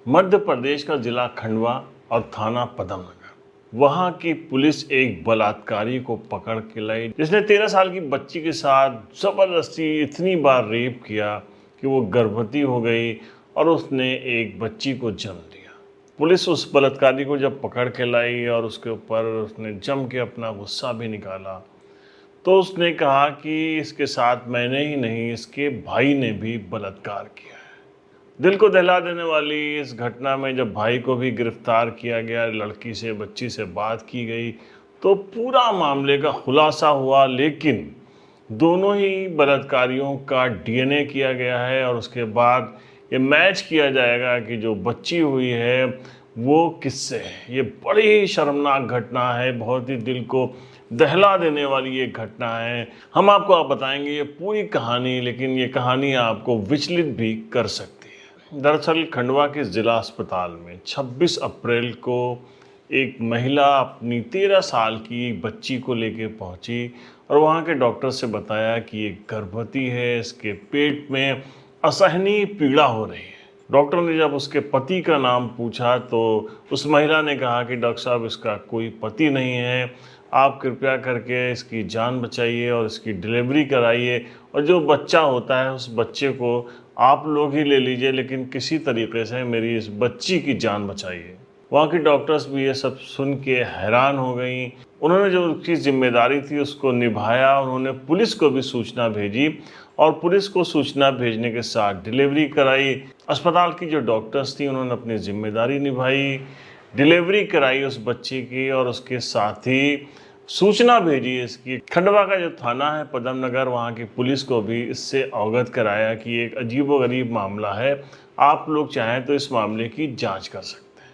मध्य प्रदेश का जिला खंडवा और थाना पदम नगर, वहां की पुलिस एक बलात्कारी को पकड़ के लाई जिसने 13 साल की बच्ची के साथ जबरदस्ती इतनी बार रेप किया कि वो गर्भवती हो गई और उसने एक बच्ची को जन्म दिया। पुलिस उस बलात्कारी को जब पकड़ के लाई और उसके ऊपर उसने जम के अपना गुस्सा भी निकाला, तो उसने कहा कि इसके साथ मैंने ही नहीं, इसके भाई ने भी बलात्कार किया है। दिल को दहला देने वाली इस घटना में जब भाई को भी गिरफ्तार किया गया, लड़की से, बच्ची से बात की गई, तो पूरा मामले का खुलासा हुआ। लेकिन दोनों ही बलात्कारियों का डीएनए किया गया है और उसके बाद ये मैच किया जाएगा कि जो बच्ची हुई है वो किससे है। ये बड़ी ही शर्मनाक घटना है, बहुत ही दिल को दहला देने वाली ये घटना है। हम आपको बताएंगे ये पूरी कहानी, लेकिन ये कहानी आपको विचलित भी कर सकती है। दरअसल खंडवा के जिला अस्पताल में 26 अप्रैल को एक महिला अपनी 13 साल की एक बच्ची को लेकर पहुंची और वहां के डॉक्टर से बताया कि ये गर्भवती है, इसके पेट में असहनीय पीड़ा हो रही है। डॉक्टर ने जब उसके पति का नाम पूछा तो उस महिला ने कहा कि डॉक्टर साहब, इसका कोई पति नहीं है, आप कृपया करके इसकी जान बचाइए और इसकी डिलीवरी कराइए, और जो बच्चा होता है उस बच्चे को आप लोग ही ले लीजिए, लेकिन किसी तरीके से मेरी इस बच्ची की जान बचाइए। वहाँ की डॉक्टर्स भी ये सब सुन के हैरान हो गई। उन्होंने जो उसकी जिम्मेदारी थी उसको निभाया। उन्होंने पुलिस को भी सूचना भेजी और पुलिस को सूचना भेजने के साथ डिलीवरी कराई। अस्पताल की जो डॉक्टर्स थी उन्होंने अपनी जिम्मेदारी निभाई, डिलीवरी कराई उस बच्ची की, और उसके साथ ही सूचना भेजी इसकी। खंडवा का जो थाना है पदम नगर, वहाँ की पुलिस को भी इससे अवगत कराया कि एक अजीबोगरीब मामला है, आप लोग चाहें तो इस मामले की जांच कर सकते हैं।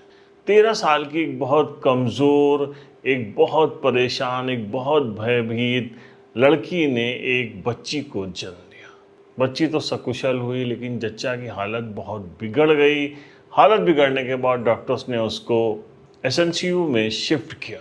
13 साल की एक बहुत कमज़ोर, एक बहुत परेशान, एक बहुत भयभीत लड़की ने एक बच्ची को जन्म दिया। बच्ची तो सकुशल हुई, लेकिन जच्चा की हालत बहुत बिगड़ गई। हालत बिगड़ने के बाद डॉक्टर्स ने उसको एसएनसीयू में शिफ्ट किया।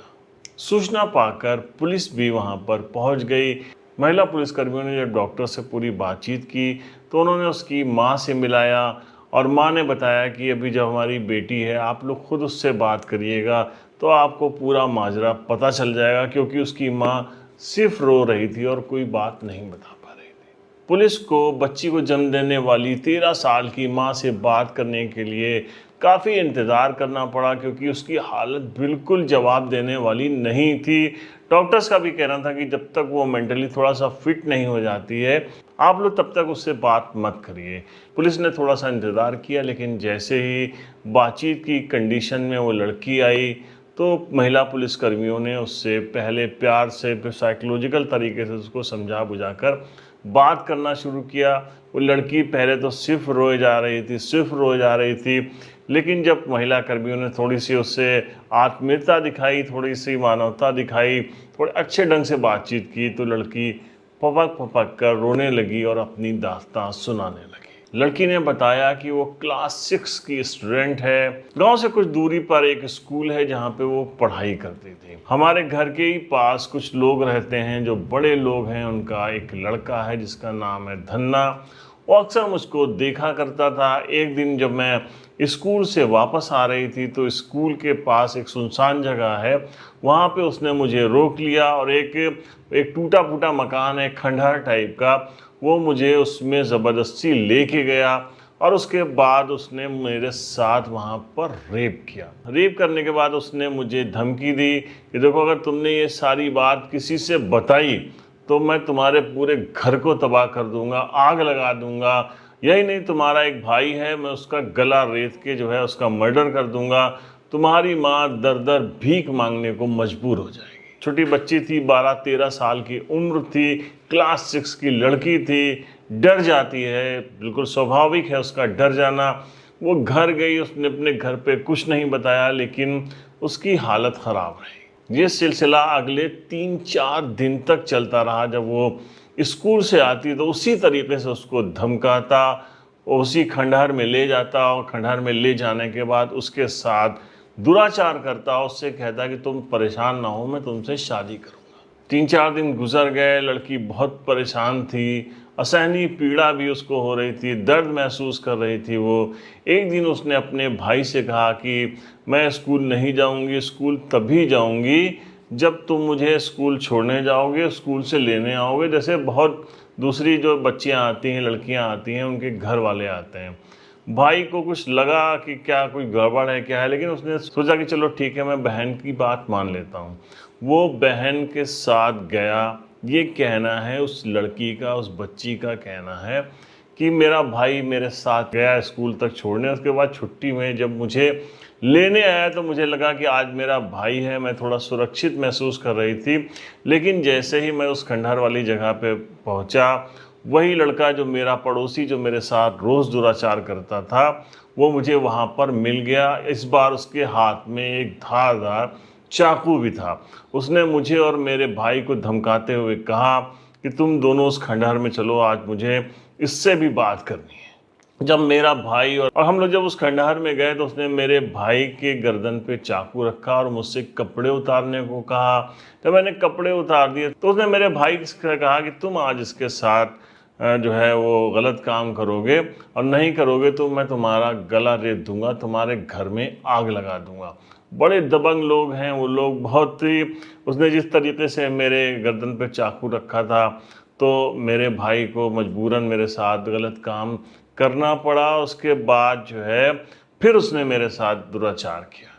सूचना पाकर पुलिस भी वहां पर पहुंच गई। महिला पुलिसकर्मियों ने जब डॉक्टर से पूरी बातचीत की तो उन्होंने उसकी मां से मिलाया और मां ने बताया कि अभी जब हमारी बेटी है, आप लोग खुद उससे बात करिएगा तो आपको पूरा माजरा पता चल जाएगा, क्योंकि उसकी मां सिर्फ रो रही थी और कोई बात नहीं बता पा रही थी। पुलिस को बच्ची को जन्म देने वाली 13 साल की मां से बात करने के लिए काफ़ी इंतज़ार करना पड़ा, क्योंकि उसकी हालत बिल्कुल जवाब देने वाली नहीं थी। डॉक्टर्स का भी कहना था कि जब तक वो मेंटली थोड़ा सा फिट नहीं हो जाती है, आप लोग तब तक उससे बात मत करिए। पुलिस ने थोड़ा सा इंतज़ार किया, लेकिन जैसे ही बातचीत की कंडीशन में वो लड़की आई तो महिला पुलिसकर्मियों ने उससे पहले प्यार से, फिर साइकोलॉजिकल तरीके से उसको समझा बुझाकर बात करना शुरू किया। वो लड़की पहले तो सिर्फ रोए जा रही थी, लेकिन जब महिला कर्मियों ने थोड़ी सी उससे आत्मीयता दिखाई, थोड़ी सी मानवता दिखाई, थोड़े अच्छे ढंग से बातचीत की, तो लड़की पपक पपक कर रोने लगी और अपनी दास्तां सुनाने लगी। लड़की ने बताया कि वो क्लास 6 की स्टूडेंट है। गांव से कुछ दूरी पर एक स्कूल है जहां पे वो पढ़ाई करती थी। हमारे घर के ही पास कुछ लोग रहते हैं जो बड़े लोग हैं, उनका एक लड़का है जिसका नाम है धन्ना। वो अक्सर मुझको देखा करता था। एक दिन जब मैं स्कूल से वापस आ रही थी तो स्कूल के पास एक सुनसान जगह है, वहाँ पे उसने मुझे रोक लिया और एक टूटा फूटा मकान है, खंडहर टाइप का, वो मुझे उसमें ज़बरदस्ती लेके गया और उसके बाद उसने मेरे साथ वहाँ पर रेप किया। रेप करने के बाद उसने मुझे धमकी दी कि देखो, अगर तुमने ये सारी बात किसी से बताई तो मैं तुम्हारे पूरे घर को तबाह कर दूंगा, आग लगा दूंगा। यही नहीं, तुम्हारा एक भाई है, मैं उसका गला रेत के जो है उसका मर्डर कर दूंगा। तुम्हारी माँ दर दर भीख मांगने को मजबूर हो जाएगी। छोटी बच्ची थी, 12-13 साल की उम्र थी, क्लास 6 की लड़की थी, डर जाती है, बिल्कुल स्वाभाविक है उसका डर जाना। वो घर गई, उसने अपने घर पे कुछ नहीं बताया, लेकिन उसकी हालत ख़राब रही। ये सिलसिला अगले 3-4 दिन तक चलता रहा। जब वो स्कूल से आती तो उसी तरीके से उसको धमकाता, उसी खंडहर में ले जाता और खंडहर में ले जाने के बाद उसके साथ दुराचार करता, उससे कहता कि तुम परेशान ना हो, मैं तुमसे शादी करूँगा। 3-4 दिन गुजर गए, लड़की बहुत परेशान थी असहनीय पीड़ा भी उसको हो रही थी, दर्द महसूस कर रही थी वो। एक दिन उसने अपने भाई से कहा कि मैं स्कूल नहीं जाऊंगी, स्कूल तभी जाऊंगी जब तुम मुझे स्कूल छोड़ने जाओगे, स्कूल से लेने आओगे, जैसे बहुत दूसरी जो बच्चियां आती हैं, लड़कियां आती हैं, उनके घर वाले आते हैं। भाई को कुछ लगा कि क्या कोई गड़बड़ है क्या है, लेकिन उसने सोचा कि चलो ठीक है, मैं बहन की बात मान लेता हूँ। वो बहन के साथ गया। ये कहना है उस लड़की का, उस बच्ची का कहना है कि मेरा भाई मेरे साथ गया स्कूल तक छोड़ने, उसके बाद छुट्टी में जब मुझे लेने आया तो मुझे लगा कि आज मेरा भाई है, मैं थोड़ा सुरक्षित महसूस कर रही थी। लेकिन जैसे ही मैं उस खंडहर वाली जगह पे पहुंचा, वही लड़का जो मेरा पड़ोसी, जो मेरे साथ रोज़ दुराचार करता था, वो मुझे वहाँ पर मिल गया। इस बार उसके हाथ में एक धारदार चाकू भी था। उसने मुझे और मेरे भाई को धमकाते हुए कहा कि तुम दोनों उस खंडहर में चलो, आज मुझे इससे भी बात करनी है। जब मेरा भाई और हम लोग जब उस खंडहर में गए तो उसने मेरे भाई के गर्दन पे चाकू रखा और मुझसे कपड़े उतारने को कहा। जब मैंने कपड़े उतार दिए तो उसने मेरे भाई से कहा कि तुम आज इसके साथ जो है वो गलत काम करोगे, और नहीं करोगे तो मैं तुम्हारा गला रेत दूंगा, तुम्हारे घर में आग लगा दूंगा। बड़े दबंग लोग हैं वो लोग, बहुत ही। उसने जिस तरीके से मेरे गर्दन पे चाकू रखा था, तो मेरे भाई को मजबूरन मेरे साथ गलत काम करना पड़ा। उसके बाद जो है फिर उसने मेरे साथ दुराचार किया।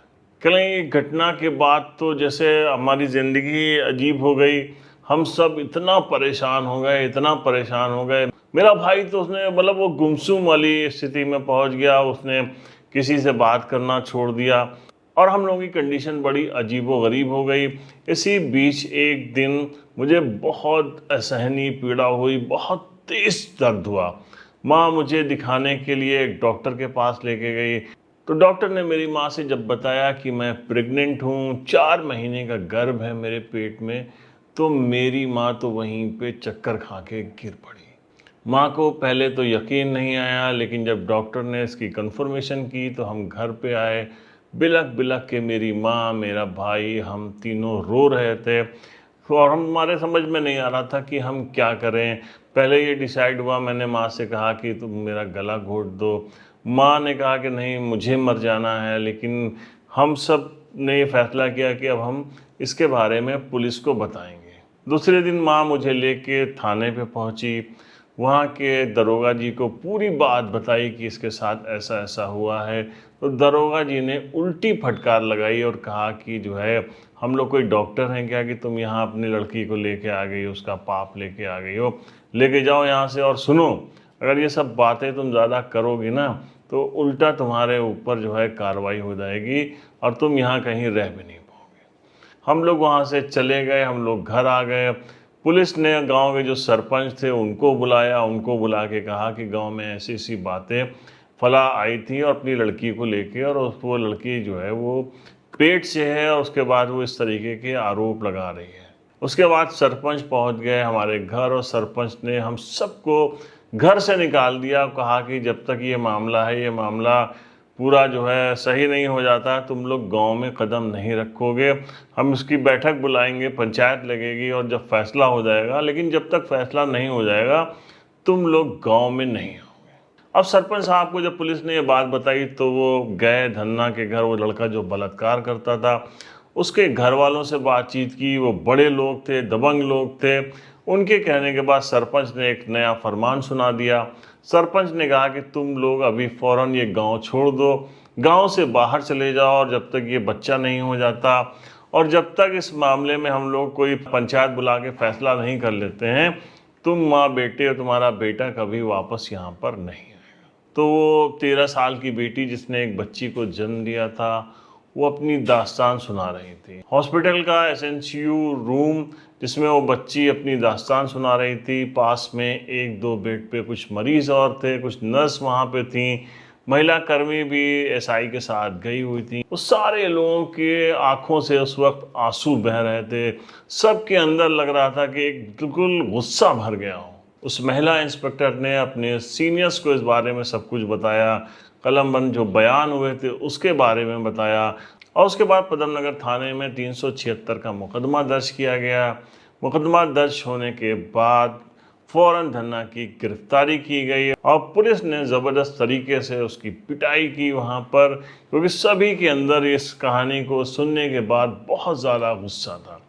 कल घटना के बाद तो जैसे हमारी ज़िंदगी अजीब हो गई। हम सब इतना परेशान हो गए, इतना परेशान हो गए। मेरा भाई तो उसने मतलब वो गुमसुम वाली स्थिति में पहुंच गया, उसने किसी से बात करना छोड़ दिया और हम लोगों की कंडीशन बड़ी अजीबो गरीब हो गई। इसी बीच एक दिन मुझे बहुत असहनीय पीड़ा हुई, बहुत तेज दर्द हुआ। माँ मुझे दिखाने के लिए एक डॉक्टर के पास लेके गई। तो डॉक्टर ने मेरी माँ से जब बताया कि मैं प्रेग्नेंट हूँ, 4 महीने का गर्भ है मेरे पेट में, तो मेरी माँ तो वहीं पे चक्कर खा के गिर पड़ी। माँ को पहले तो यकीन नहीं आया, लेकिन जब डॉक्टर ने इसकी कंफर्मेशन की तो हम घर पे आए। बिलख बिलख के मेरी माँ, मेरा भाई, हम तीनों रो रहे थे और हमारे समझ में नहीं आ रहा था कि हम क्या करें। पहले ये डिसाइड हुआ, मैंने माँ से कहा कि तुम मेरा गला घोट दो। माँ ने कहा कि नहीं, मुझे मर जाना है। लेकिन हम सब ने ये फैसला किया कि अब हम इसके बारे में पुलिस को बताएंगे। दूसरे दिन माँ मुझे लेके थाने पे पहुंची। वहाँ के दरोगा जी को पूरी बात बताई कि इसके साथ ऐसा ऐसा हुआ है। तो दरोगा जी ने उल्टी फटकार लगाई और कहा कि जो है, हम लोग कोई डॉक्टर हैं क्या कि तुम यहाँ अपनी लड़की को लेके आ गई हो, उसका पाप लेके आ गई हो। लेके जाओ यहाँ से, और सुनो, अगर ये सब बातें तुम ज़्यादा करोगी ना तो उल्टा तुम्हारे ऊपर जो है कार्रवाई हो जाएगी और तुम यहाँ कहीं रह भी नहीं पाओगे। हम लोग वहाँ से चले गए, हम लोग घर आ गए। पुलिस ने गांव के जो सरपंच थे उनको बुलाया, उनको बुला के कहा कि गांव में ऐसी ऐसी बातें फला आई थी और अपनी लड़की को लेके, और वो लड़की जो है वो पेट से है, और उसके बाद वो इस तरीके के आरोप लगा रही है। उसके बाद सरपंच पहुंच गए हमारे घर और सरपंच ने हम सबको घर से निकाल दिया। कहा कि जब तक ये मामला है, ये मामला पूरा जो है सही नहीं हो जाता, तुम लोग गांव में कदम नहीं रखोगे। हम इसकी बैठक बुलाएंगे, पंचायत लगेगी और जब फैसला हो जाएगा, लेकिन जब तक फैसला नहीं हो जाएगा तुम लोग गांव में नहीं आओगे। अब सरपंच साहब को जब पुलिस ने ये बात बताई तो वो गए धन्ना के घर। वो लड़का जो बलात्कार करता था उसके घर वालों से बातचीत की। वो बड़े लोग थे, दबंग लोग थे। उनके कहने के बाद सरपंच ने एक नया फरमान सुना दिया। सरपंच ने कहा कि तुम लोग अभी फ़ौरन ये गांव छोड़ दो, गांव से बाहर चले जाओ, और जब तक ये बच्चा नहीं हो जाता और जब तक इस मामले में हम लोग कोई पंचायत बुला के फैसला नहीं कर लेते हैं, तुम माँ बेटे और तुम्हारा बेटा कभी वापस यहाँ पर नहीं। तो वो 13 साल की बेटी जिसने एक बच्ची को जन्म दिया था, वो अपनी दास्तान सुना रही थी। हॉस्पिटल का एसएनसीयू रूम जिसमें वो बच्ची अपनी दास्तान सुना रही थी, पास में एक दो बेड पे कुछ मरीज और थे, कुछ नर्स वहाँ पे थी, महिला कर्मी भी एसआई के साथ गई हुई थी। उस सारे लोगों के आंखों से उस वक्त आंसू बह रहे थे। सबके अंदर लग रहा था कि एक बिल्कुल गुस्सा भर गया हो। उस महिला इंस्पेक्टर ने अपने सीनियर्स को इस बारे में सब कुछ बताया, कलमबंद जो बयान हुए थे उसके बारे में बताया, और उसके बाद पदम नगर थाने में 376 का मुकदमा दर्ज किया गया। मुकदमा दर्ज होने के बाद फौरन धन्ना की गिरफ्तारी की गई और पुलिस ने ज़बरदस्त तरीके से उसकी पिटाई की वहाँ पर, क्योंकि सभी के अंदर इस कहानी को सुनने के बाद बहुत ज़्यादा गुस्सा था।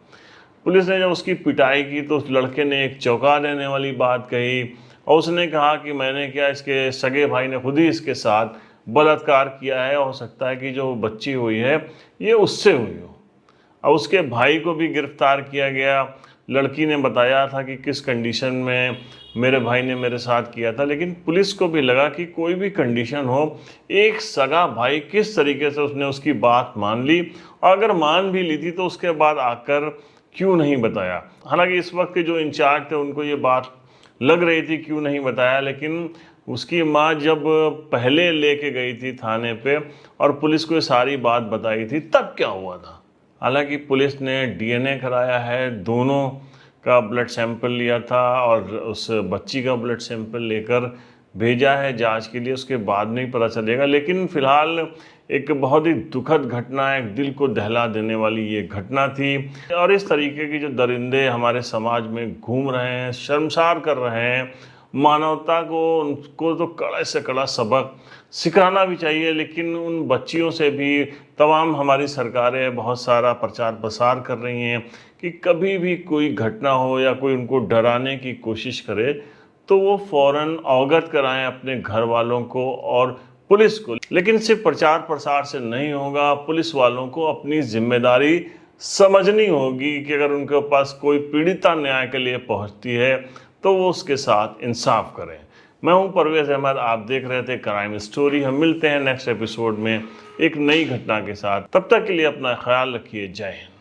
पुलिस ने जब उसकी पिटाई की तो उस लड़के ने एक चौंका देने वाली बात कही और उसने कहा कि मैंने क्या, इसके सगे भाई ने खुद ही इसके साथ बलात्कार किया है, हो सकता है कि जो बच्ची हुई है ये उससे हुई हो। अब उसके भाई को भी गिरफ्तार किया गया। लड़की ने बताया था कि किस कंडीशन में मेरे भाई ने मेरे साथ किया था, लेकिन पुलिस को भी लगा कि कोई भी कंडीशन हो, एक सगा भाई किस तरीके से उसने उसकी बात मान ली, और अगर मान भी ली थी तो उसके बाद आकर क्यों नहीं बताया। हालांकि इस वक्त के जो इंचार्ज थे उनको ये बात लग रही थी क्यों नहीं बताया, लेकिन उसकी माँ जब पहले लेके गई थी थाने पे और पुलिस को ये सारी बात बताई थी तब क्या हुआ था। हालांकि पुलिस ने डीएनए कराया है, दोनों का ब्लड सैंपल लिया था और उस बच्ची का ब्लड सैंपल लेकर भेजा है जांच के लिए, उसके बाद में ही पता चलेगा। लेकिन फिलहाल एक बहुत ही दुखद घटना, एक दिल को दहला देने वाली ये घटना थी और इस तरीके की जो दरिंदे हमारे समाज में घूम रहे हैं, शर्मसार कर रहे हैं मानवता को, उनको तो कड़े से कड़ा सबक सिखाना भी चाहिए। लेकिन उन बच्चियों से भी तमाम हमारी सरकारें बहुत सारा प्रचार प्रसार कर रही हैं कि कभी भी कोई घटना हो या कोई उनको डराने की कोशिश करे तो वो फ़ौरन अवगत कराएं अपने घर वालों को और पुलिस को। लेकिन सिर्फ प्रचार प्रसार से नहीं होगा, पुलिस वालों को अपनी जिम्मेदारी समझनी होगी कि अगर उनके पास कोई पीड़िता न्याय के लिए पहुंचती है तो वो उसके साथ इंसाफ करें। मैं हूं परवेज़ अहमद, आप देख रहे थे क्राइम स्टोरी। हम मिलते हैं नेक्स्ट एपिसोड में एक नई घटना के साथ। तब तक के लिए अपना ख्याल रखिए। जय हिंद।